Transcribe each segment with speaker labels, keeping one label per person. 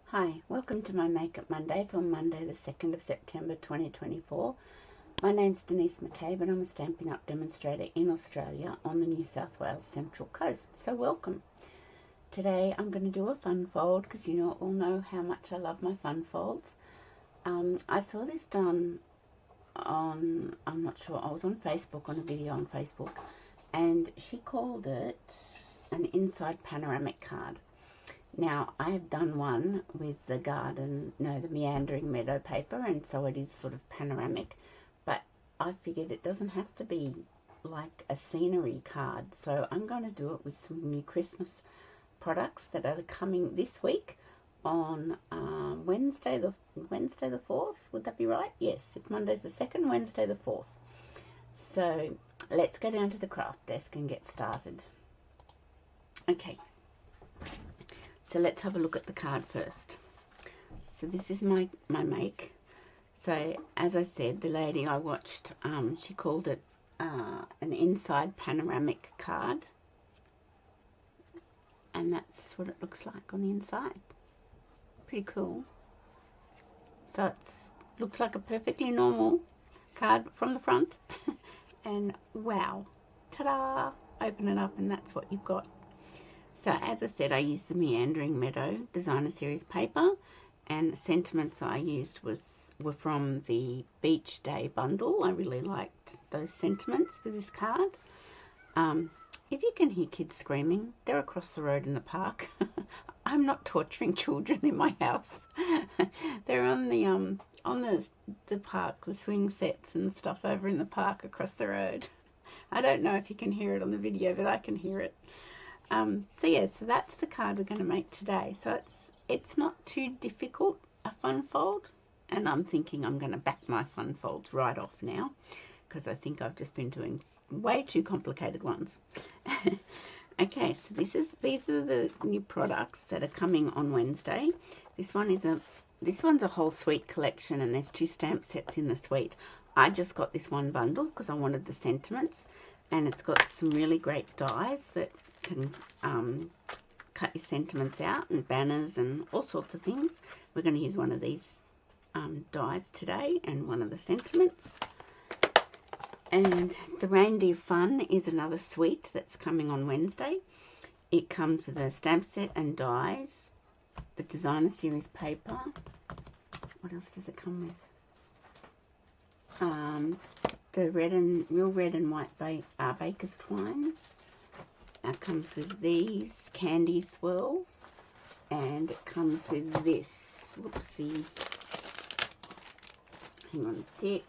Speaker 1: Hi, welcome to my Makeup Monday for Monday the 2nd of September 2024. My name's Denise McCabe and I'm a Stampin' Up! Demonstrator in Australia on the New South Wales Central Coast, so welcome. Today I'm going to do a fun fold because you all know how much I love my fun folds. I saw this done on, I'm not sure, I was on Facebook, on a video on Facebook, and she called it an inside panoramic card. Now, I have done one with the the meandering meadow paper, and so it is sort of panoramic, but I figured it doesn't have to be like a scenery card, so I'm going to do it with some new Christmas products that are coming this week on Wednesday the 4th. Would that be right? Yes, if Monday's the 2nd, Wednesday the 4th. So let's go down to the craft desk and get started. Okay. So let's have a look at the card first. So this is my make. So as I said, the lady I watched, she called it an inside panoramic card. And that's what it looks like on the inside. Pretty cool. So it looks like a perfectly normal card from the front. And wow, ta-da! Open it up and that's what you've got. So as I said, I used the Meandering Meadow Designer Series paper, and the sentiments I used were from the Beach Day bundle. I really liked those sentiments for this card. If you can hear kids screaming, they're across the road in the park. I'm not torturing children in my house. They're on the park, the swing sets and stuff over in the park across the road. I don't know if you can hear it on the video, but I can hear it. So that's the card we're going to make today. So it's not too difficult, a fun fold, and I'm thinking I'm going to back my fun folds right off now because I think I've just been doing way too complicated ones. Okay, so these are the new products that are coming on Wednesday. This one's a whole suite collection, and there's 2 stamp sets in the suite. I just got this one bundle because I wanted the sentiments, and it's got some really great dies that can cut your sentiments out and banners and all sorts of things. We're going to use one of these dies today and one of the sentiments. And the Reindeer Fun is another suite that's coming on Wednesday. It comes with a stamp set and dies, the Designer Series paper. What else does it come with? The real red and white baker's twine. It comes with these candy swirls, and it comes with this, whoopsie, hang on a tick,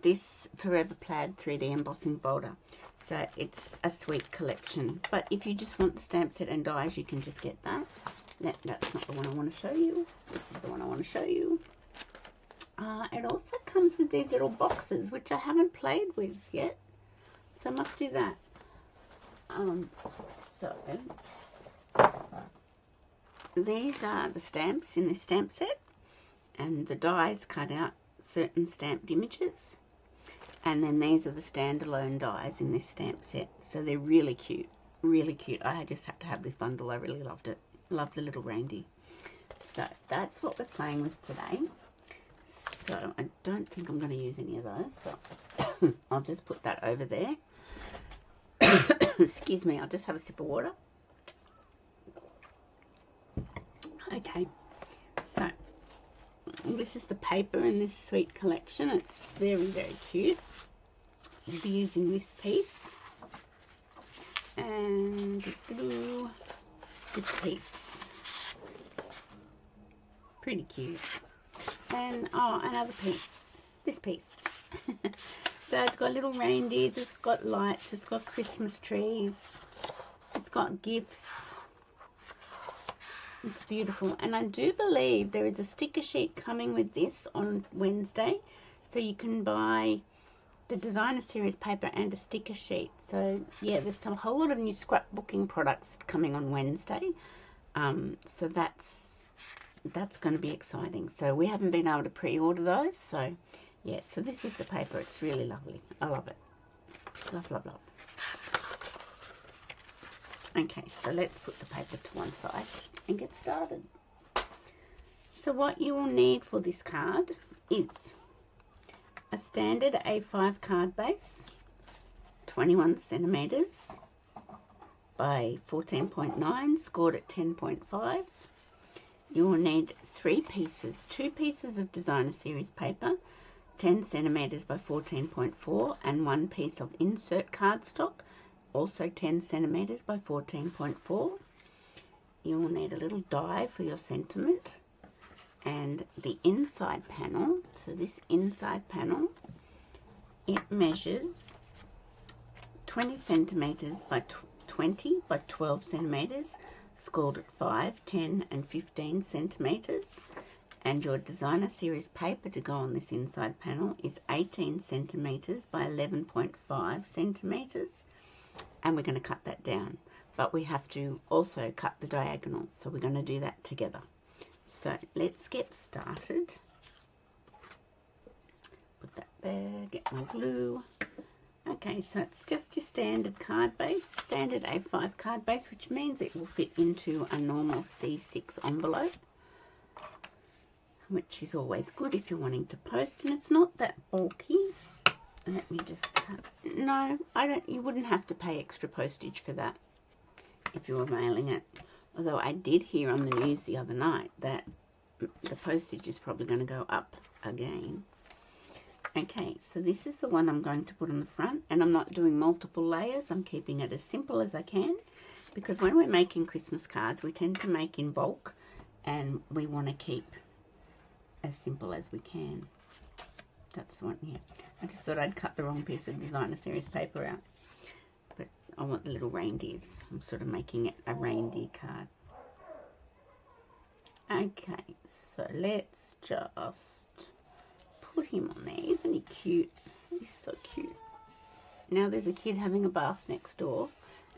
Speaker 1: this Forever Plaid 3D embossing folder. So it's a sweet collection, but if you just want the stamp set and dies, you can just get that. That's not the one I want to show you. This is the one I want to show you. It also comes with these little boxes, which I haven't played with yet, so I must do that. So these are the stamps in this stamp set, and the dies cut out certain stamped images, and then these are the standalone dies in this stamp set. So they're really cute, really cute. I just had to have this bundle. I really loved it. Love the little reindeer. So that's what we're playing with today. So I don't think I'm going to use any of those, so I'll just put that over there. Excuse me, I'll just have a sip of water. Okay, so this is the paper in this sweet collection. It's very, very cute. I'll be using this piece and this piece. Pretty cute. And another piece. This piece. So it's got little reindeers, it's got lights, it's got Christmas trees, it's got gifts. It's beautiful. And I do believe there is a sticker sheet coming with this on Wednesday. So you can buy the Designer Series paper and a sticker sheet. So yeah, there's a whole lot of new scrapbooking products coming on Wednesday. So that's going to be exciting. So we haven't been able to pre-order those. So yeah, so this is the paper. It's really lovely. I love it. Love, love, love. Okay, so let's put the paper to one side and get started. so what you will need for this card is a standard A5 card base, 21 centimeters by 14.9, scored at 10.5. You will need 3 pieces, 2 pieces of designer series paper, 10 centimeters by 14.4, and 1 piece of insert cardstock, also 10 centimeters by 14.4. You will need a little die for your sentiment, and the inside panel. So this inside panel, it measures 20 centimeters by 20 by 12 centimeters, scored at 5, 10 and 15 centimeters. And your designer series paper to go on this inside panel is 18 centimeters by 11.5 centimeters, and we're going to cut that down, but we have to also cut the diagonal, so we're going to do that together. So let's get started. Put that there, get my glue. Okay, so it's just your standard card base, standard A5 card base, which means it will fit into a normal C6 envelope, which is always good if you're wanting to post, and it's not that bulky. Let me just no, you wouldn't have to pay extra postage for that if you were mailing it, although I did hear on the news the other night that the postage is probably going to go up again. Okay, so this is the one I'm going to put on the front, and I'm not doing multiple layers. I'm keeping it as simple as I can, because when we're making Christmas cards, we tend to make in bulk, and we want to keep as simple as we can. That's the one here. I just thought I'd cut the wrong piece of designer series paper out, but I want the little reindeers. I'm sort of making it a reindeer card. Okay, so let's just put him on there. Isn't he cute? He's so cute. Now there's a kid having a bath next door,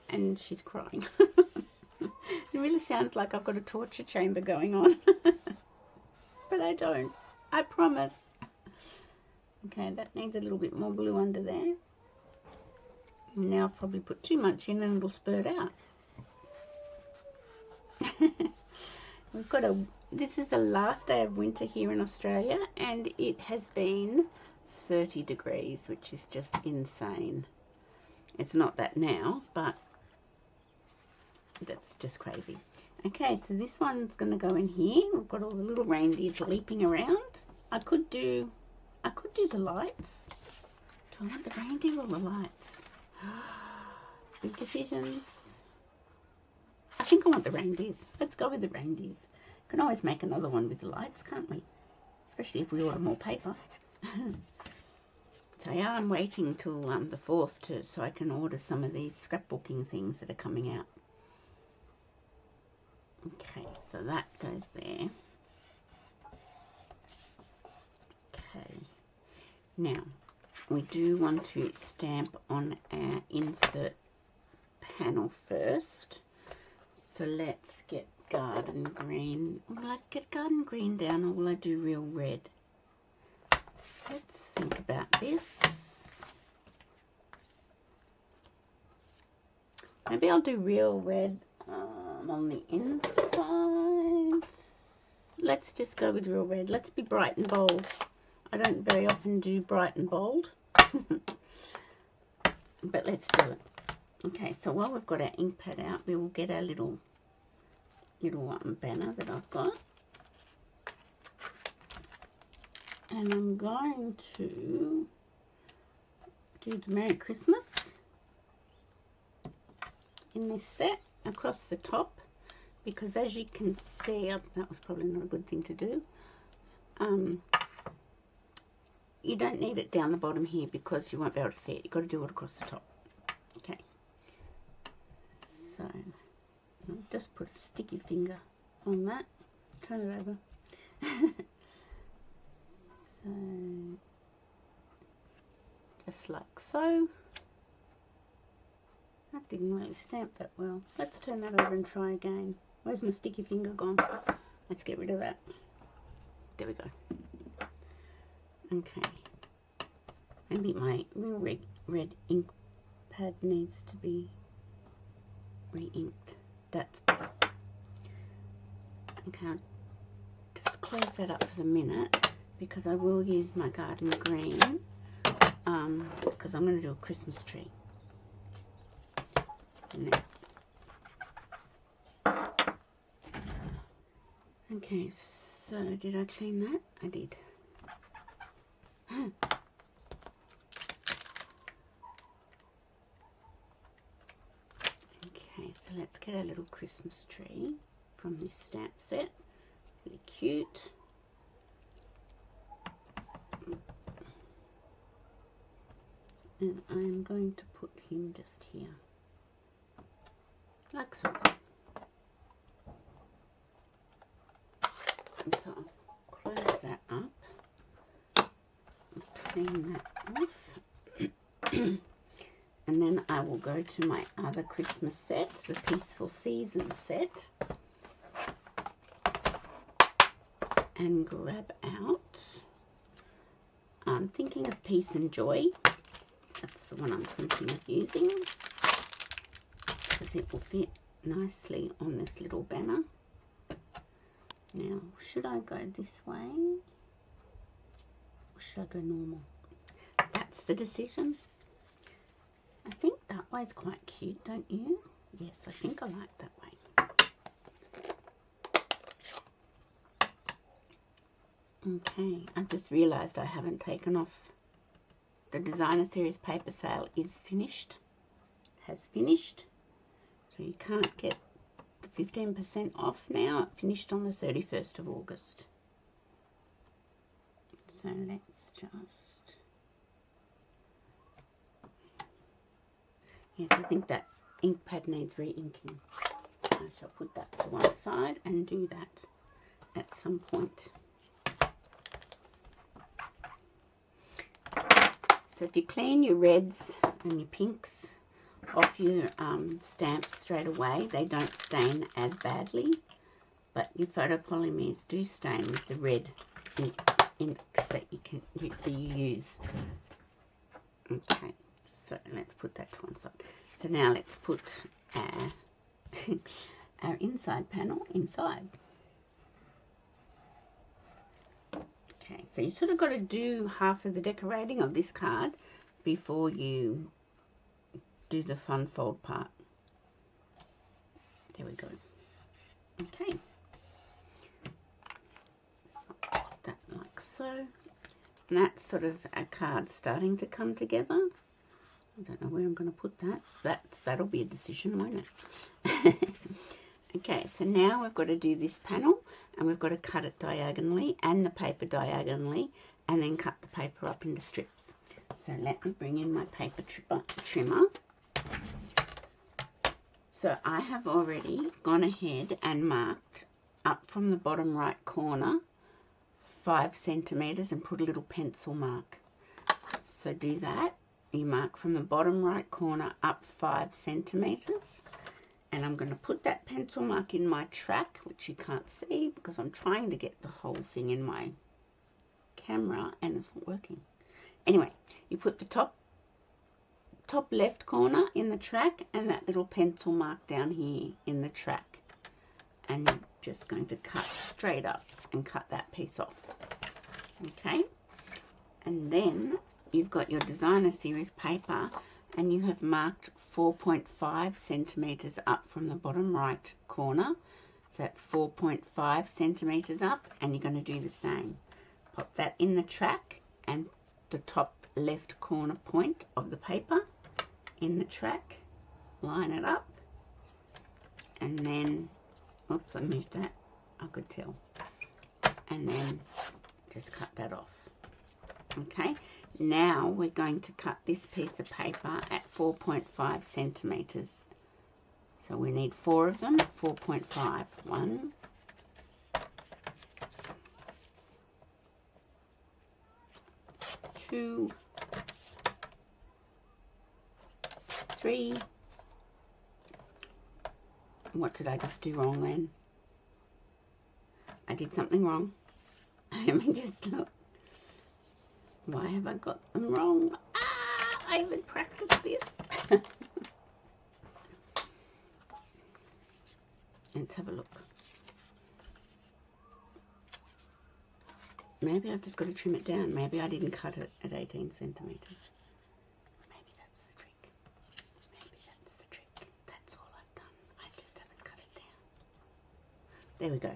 Speaker 1: and she's crying. It really sounds like I've got a torture chamber going on. But I don't. I promise. Okay, that needs a little bit more glue under there. Now I've probably put too much in and it'll spurt out. We've got this is the last day of winter here in Australia, and it has been 30 degrees, which is just insane. It's not that now, but that's just crazy. Okay, so this one's going to go in here. We've got all the little reindeers leaping around. I could do the lights. Do I want the reindeer or the lights? Big decisions. I think I want the reindeers. Let's go with the reindeers. Can always make another one with the lights, can't we? Especially if we order more paper. So yeah, I'm waiting till the 4th so I can order some of these scrapbooking things that are coming out. Okay, so that goes there. Okay, now we do want to stamp on our insert panel first. So let's get garden green. Will I get garden green down, or will I do real red? Let's think about this. Maybe I'll do real red on the inside. Let's just go with real red. Let's be bright and bold. I don't very often do bright and bold. But let's do it. Okay, so while we've got our ink pad out, we will get our little banner that I've got. And I'm going to do the Merry Christmas in this set across the top, because as you can see, that was probably not a good thing to do. You don't need it down the bottom here because you won't be able to see it. You've got to do it across the top. Okay. So I'll just put a sticky finger on that. Turn it over. So just like so. That didn't really stamp that well. Let's turn that over and try again. Where's my sticky finger gone? Let's get rid of that. There we go. Okay. Maybe my real red ink pad needs to be re-inked. That's better. Okay, I'll just close that up for the minute because I will use my garden green because I'm going to do a Christmas tree. Now. Okay, so did I clean that? I did. Okay, so let's get our little Christmas tree from this stamp set. Really cute. And I'm going to put him just here, like so. And so I'll close that up, clean that off, and then I will go to my other Christmas set, the Peaceful Season set, and grab out, I'm thinking of Peace and Joy. That's the one I'm thinking of using because it will fit nicely on this little banner. Now, should I go this way or should I go normal? That's the decision. I think that way's quite cute, don't you? Yes, I think I like that way. Okay, I've just realised I haven't taken off. The designer series paper sale is finished, has finished, so you can't get the 15% off now. It finished on the 31st of August. So let's just, yes, I think that ink pad needs re-inking. I shall put that to one side and do that at some point. So if you clean your reds and your pinks off your stamps straight away, they don't stain as badly, but your photopolymers do stain with the red inks that you use. Okay, so let's put that to one side. So now let's put our, our inside panel inside. Okay, so you sort of got to do half of the decorating of this card before you do the fun fold part. There we go. Okay. So put that like so. And that's sort of our card starting to come together. I don't know where I'm going to put that. That'll be a decision, won't it? Okay, so now we've got to do this panel and we've got to cut it diagonally and the paper diagonally and then cut the paper up into strips. So let me bring in my paper trimmer. So I have already gone ahead and marked up from the bottom right corner 5 centimeters and put a little pencil mark. So do that. You mark from the bottom right corner up 5 centimeters. And I'm going to put that pencil mark in my track, which you can't see because I'm trying to get the whole thing in my camera and it's not working. Anyway, you put the top left corner in the track and that little pencil mark down here in the track. And you're just going to cut straight up and cut that piece off. Okay? And then you've got your designer series paper and you have marked 4.5 centimeters up from the bottom right corner. So that's 4.5 centimeters up and you're going to do the same. Pop that in the track and the top left corner point of the paper in the track. Line it up and then, oops, I moved that, I could tell. And then just cut that off. Okay. Now we're going to cut this piece of paper at 4.5 centimeters. So we need 4 of them, 4.5. 1, 2, 3. What did I just do wrong then? I did something wrong. Let me just look. Why have I got them wrong? Ah, I haven't practiced this. Let's have a look. Maybe I've just got to trim it down. Maybe I didn't cut it at 18 centimetres. Maybe that's the trick. Maybe that's the trick. That's all I've done. I just haven't cut it down. There we go.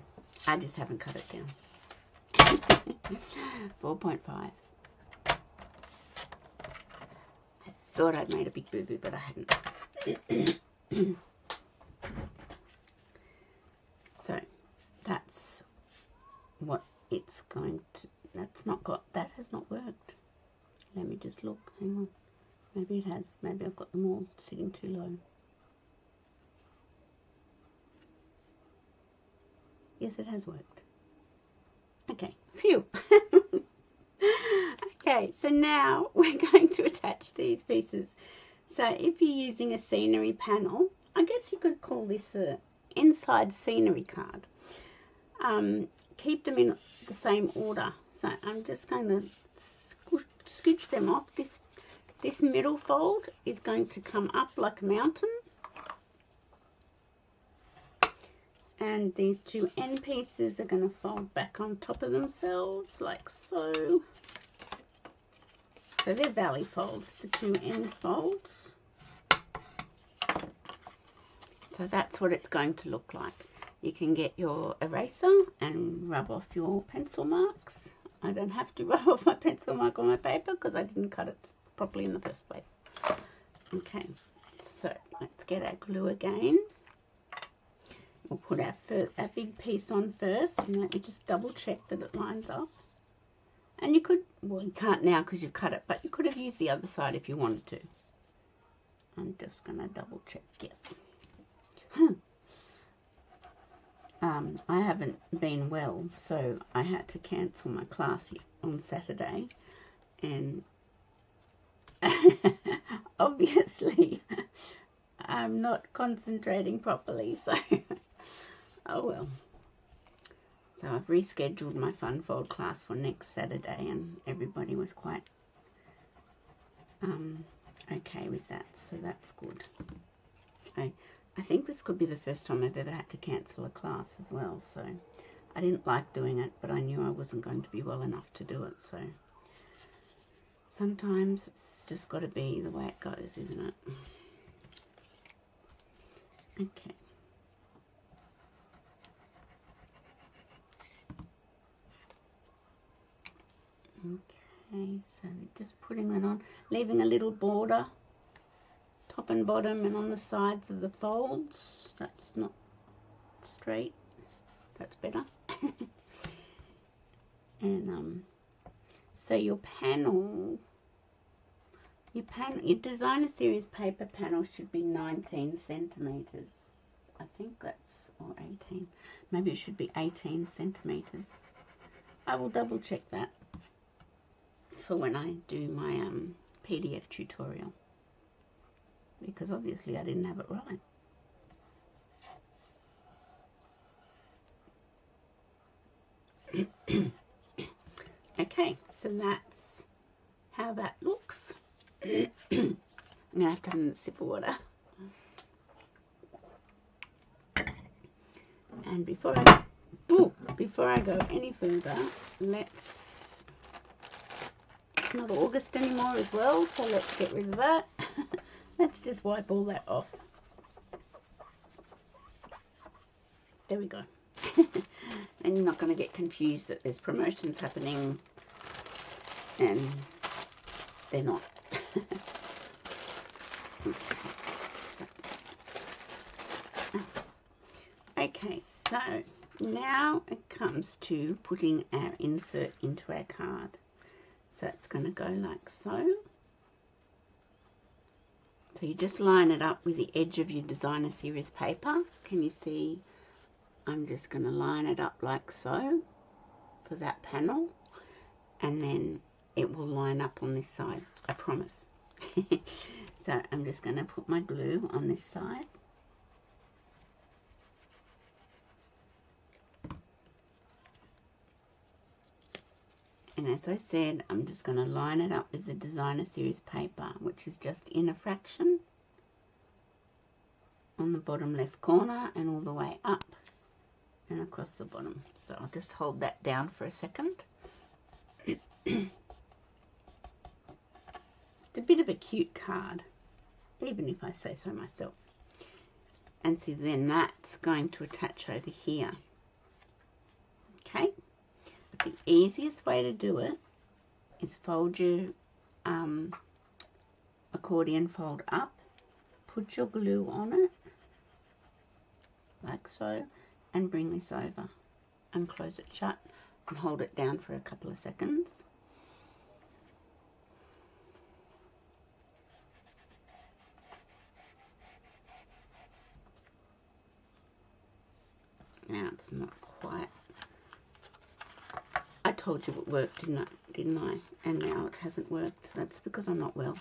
Speaker 1: I just haven't cut it down. 4.5. I thought I'd made a big boo-boo, but I hadn't. So that's what it's going to, that's not got, that has not worked. Let me just look, hang on. Maybe it has, maybe I've got them all sitting too low. Yes, it has worked. Okay, phew. Okay, so now we're going to attach these pieces. So if you're using a scenery panel, I guess you could call this a inside scenery card. Keep them in the same order. So I'm just going to scooch them off. This middle fold is going to come up like a mountain. And these two end pieces are going to fold back on top of themselves like so. So they're valley folds, the two end folds. So that's what it's going to look like. You can get your eraser and rub off your pencil marks. I don't have to rub off my pencil mark on my paper because I didn't cut it properly in the first place. Okay, so let's get our glue again. We'll put our big piece on first, and let me just double check that it lines up. And you could, well, you can't now because you've cut it, but you could have used the other side if you wanted to. I'm just going to double check, yes. I haven't been well, so I had to cancel my class on Saturday, and obviously I'm not concentrating properly, so oh well. So I've rescheduled my Fun Fold class for next Saturday, and everybody was quite okay with that, so that's good. I think this could be the first time I've ever had to cancel a class as well, so I didn't like doing it, but I knew I wasn't going to be well enough to do it, so sometimes it's just got to be the way it goes, isn't it? Okay. Okay, so just putting that on, leaving a little border, top and bottom, and on the sides of the folds. That's not straight, that's better. And so your designer series paper panel should be 19 centimeters. I think that's, or 18, maybe it should be 18 centimeters. I will double check that for when I do my PDF tutorial, because obviously I didn't have it right. Okay, so that's how that looks. I'm going to have to have a sip of water. And before I go any further, it's not August anymore as well, so let's get rid of that. Let's just wipe all that off. There we go. And you're not going to get confused that there's promotions happening and they're not. Okay, so now it comes to putting our insert into our card. So it's going to go like so. So you just line it up with the edge of your designer series paper. Can you see? I'm just going to line it up like so for that panel, and then it will line up on this side, I promise. So I'm just going to put my glue on this side. And as I said, I'm just going to line it up with the designer series paper, which is just in a fraction on the bottom left corner and all the way up and across the bottom. So I'll just hold that down for a second. It's a bit of a cute card, even if I say so myself. And see, then that's going to attach over here. Okay, the easiest way to do it is fold your accordion fold up, put your glue on it like so, and bring this over and close it shut and hold it down for a couple of seconds. Now it's not quite. I told you it worked, didn't I? And now it hasn't worked. That's because I'm not well.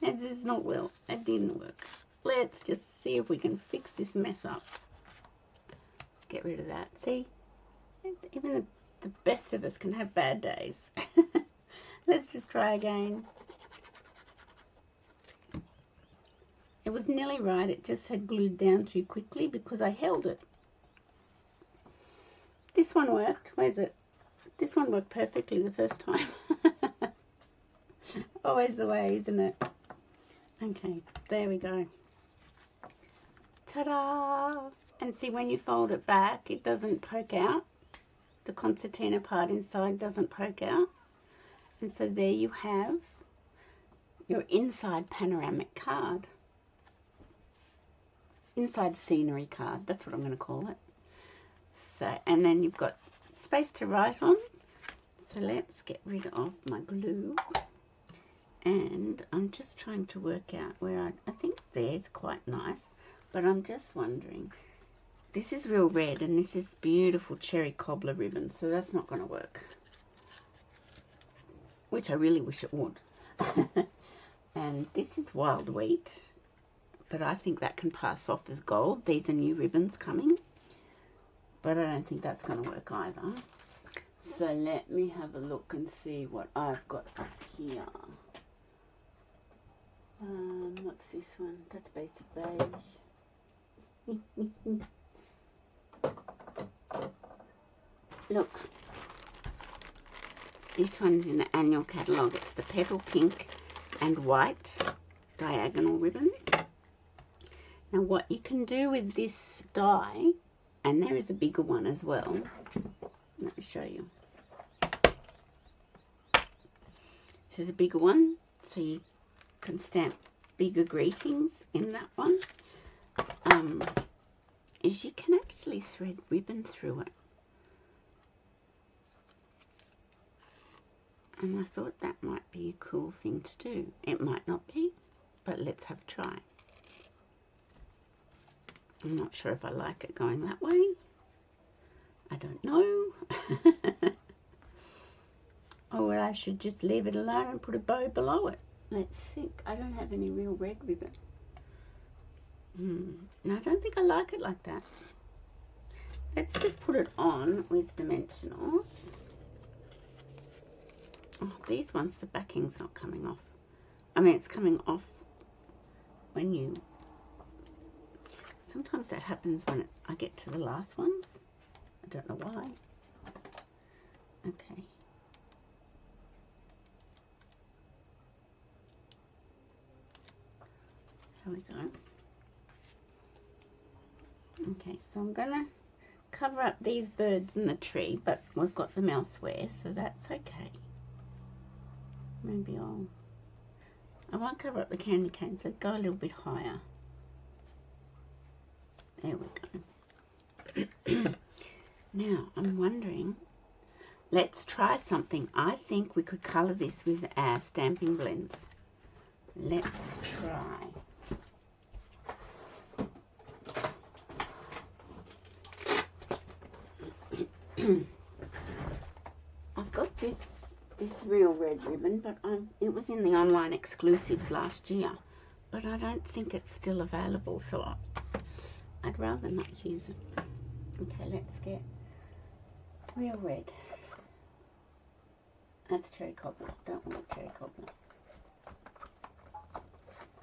Speaker 1: It's just not well. It didn't work. Let's just see if we can fix this mess up. Get rid of that. See? Even the best of us can have bad days. Let's just try again. It was nearly right. It just had glued down too quickly because I held it. This one worked. Where's it? This one worked perfectly the first time. Always the way, isn't it? Okay, there we go. Ta-da! And see, when you fold it back, it doesn't poke out. The concertina part inside doesn't poke out. And so there you have your inside panoramic card. Inside scenery card, that's what I'm going to call it. So, and then you've got space to write on. So let's get rid of my glue. And I'm just trying to work out where I think there's quite nice. But I'm just wondering, this is real red and this is beautiful cherry cobbler ribbon. So that's not going to work. Which I really wish it would. And this is wild wheat. But I think that can pass off as gold. These are new ribbons coming. But I don't think that's going to work either. So let me have a look and see what I've got up here. What's this one? That's basic beige. Look. This one's in the annual catalogue. It's the petal pink and white diagonal ribbon. Now what you can do with this die, and there is a bigger one as well. Let me show you. So there's a bigger one, so you can stamp bigger greetings in that one. Is you can actually thread ribbon through it. And I thought that might be a cool thing to do. It might not be, but let's have a try. I'm not sure if I like it going that way. I don't know. Oh, well, I should just leave it alone and put a bow below it. Let's think. I don't have any real red ribbon. No, I don't think I like it like that. Let's just put it on with dimensionals. Oh, these ones, the backing's not coming off. I mean, it's coming off when you... Sometimes that happens when I get to the last ones. I don't know why. Okay. There we go. Okay, so I'm going to cover up these birds in the tree, but we've got them elsewhere, so that's okay. Maybe I won't cover up the candy canes, so go a little bit higher. There we go. Now, I'm wondering, let's try something. I think we could colour this with our stamping blends. Let's try. I've got this real red ribbon, but it was in the online exclusives last year, but I don't think it's still available, so I'd rather not use it. Okay, let's get real red. That's cherry cobbler. Don't want cherry cobbler.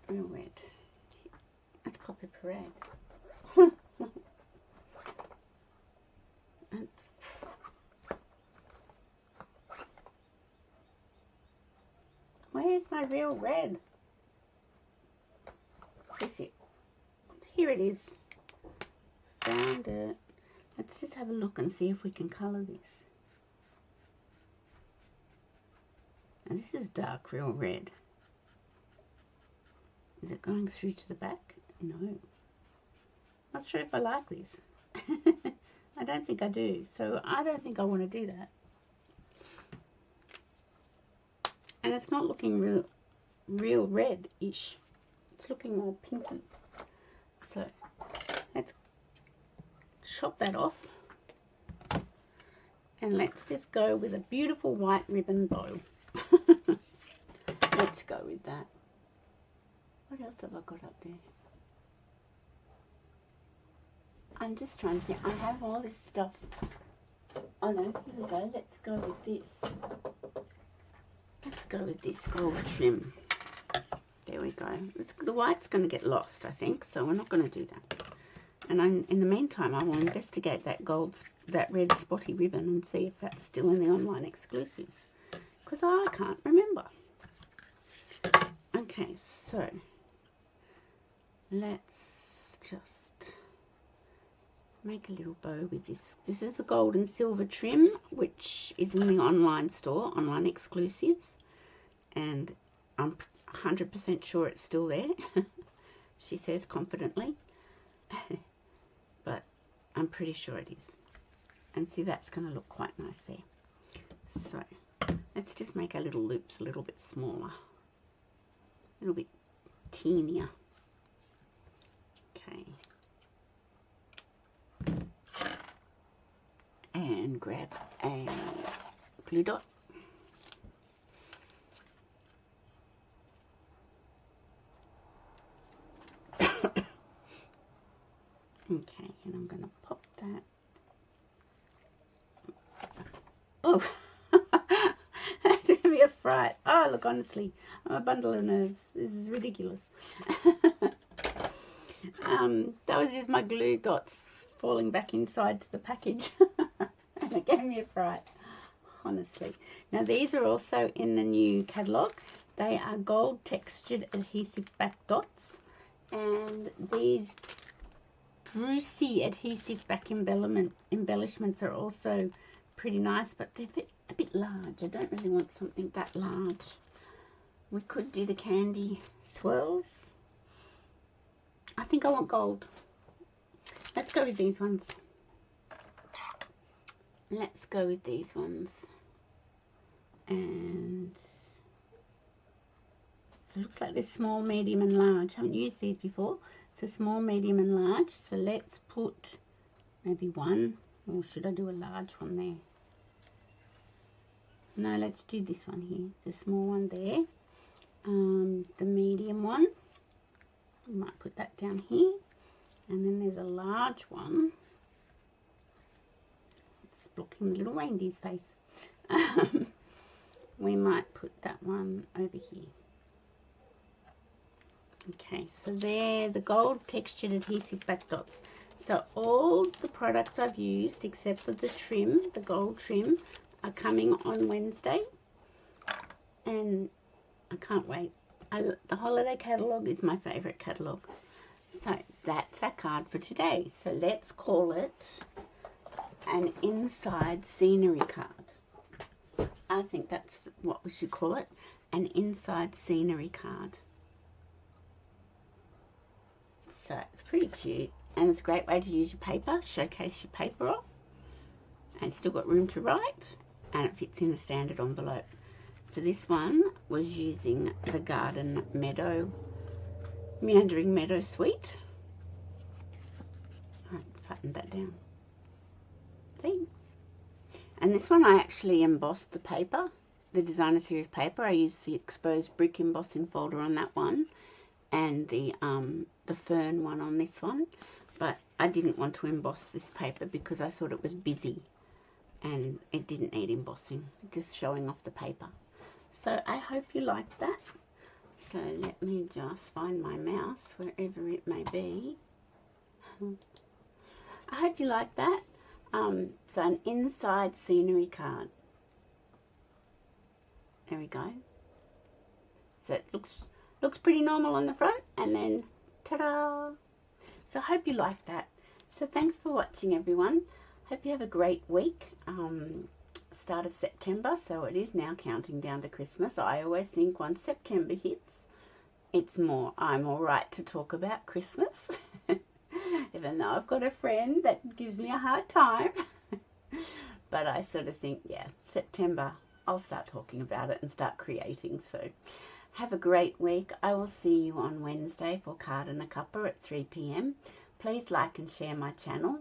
Speaker 1: Real red. That's Poppy Parade. my real red? Is it? Here it is. Found it. Let's just have a look and see if we can colour this. And this is dark real red. Is it going through to the back? No. Not sure if I like this. I don't think I do. So I don't think I want to do that. And it's not looking real red-ish. It's looking more pinky. So let's chop that off. And let's just go with a beautiful white ribbon bow. Let's go with that. What else have I got up there? I'm just trying to think. I have all this stuff. Oh no, here we go. Let's go with this. Let's go with this gold trim. There we go. The white's going to get lost, I think, so we're not going to do that. And in the meantime, I will investigate that red spotty ribbon and see if that's still in the online exclusives, because I can't remember. Okay, so let's just make a little bow with this. This is the gold and silver trim, which is in the online store, online exclusives, and I'm 100% sure it's still there. She says confidently, but I'm pretty sure it is. And see, that's going to look quite nice there. So let's just make our little loops a little bit smaller, a little bit teenier. Okay. And grab a glue dot. Okay, and I'm going to pop that. Oh, that's going to be a fright. Oh, look, honestly, I'm a bundle of nerves. This is ridiculous. That was just my glue dots falling back inside the package. And it gave me a fright, honestly. Now, these are also in the new catalogue. They are gold textured adhesive back dots. And these Brucey adhesive back embellishments are also pretty nice, but they're a bit large. I don't really want something that large. We could do the candy swirls. I think I want gold. Let's go with these ones. Let's go with these ones. And so it looks like there's small, medium and large. I haven't used these before. So small, medium and large. So let's put maybe one, or should I do a large one there? No, let's do this one here. The small one there. The medium one. We might put that down here. And then there's a large one. It's blocking the little reindeer's face. We might put that one over here. Okay, so they're the gold textured adhesive back dots. So all the products I've used, except for the trim, the gold trim, are coming on Wednesday. And I can't wait. The holiday catalogue is my favourite catalogue. So that's our card for today. So let's call it an inside scenery card. I think that's what we should call it, an inside scenery card. So it's pretty cute, and it's a great way to use your paper, showcase your paper off, and it's still got room to write, and it fits in a standard envelope. So this one was using the Garden Meadow, Meandering Meadow Suite. Alright, flatten that down. See? And this one I actually embossed the paper, the Designer Series paper. I used the exposed brick embossing folder on that one, and the fern one on this one, but I didn't want to emboss this paper because I thought it was busy and it didn't need embossing, just showing off the paper. So I hope you liked that. So let me just find my mouse wherever it may be. I hope you like that. So an inside scenery card. There we go. So it looks pretty normal on the front, and then ta-da! So I hope you like that. So thanks for watching, everyone. Hope you have a great week. Start of September, so it is now counting down to Christmas. I always think once September hits, I'm all right to talk about Christmas. Even though I've got a friend that gives me a hard time. But I sort of think, yeah, September, I'll start talking about it and start creating. So have a great week. I will see you on Wednesday for Card and a Cuppa at 3 p.m. Please like and share my channel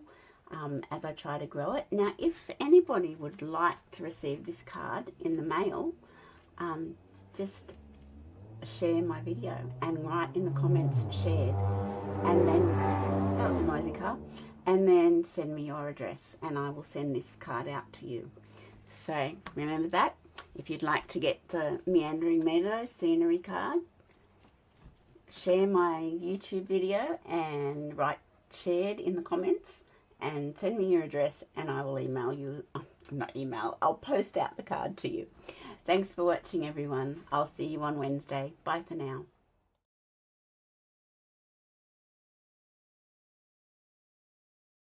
Speaker 1: as I try to grow it. Now, if anybody would like to receive this card in the mail, just share my video and write in the comments shared, and then that was a noisy car, and then send me your address and I will send this card out to you. So remember that. If you'd like to get the Meandering Meadows scenery card, share my YouTube video and write shared in the comments and send me your address and I will email you, not email, I'll post out the card to you. Thanks for watching, everyone. I'll see you on Wednesday. Bye for now.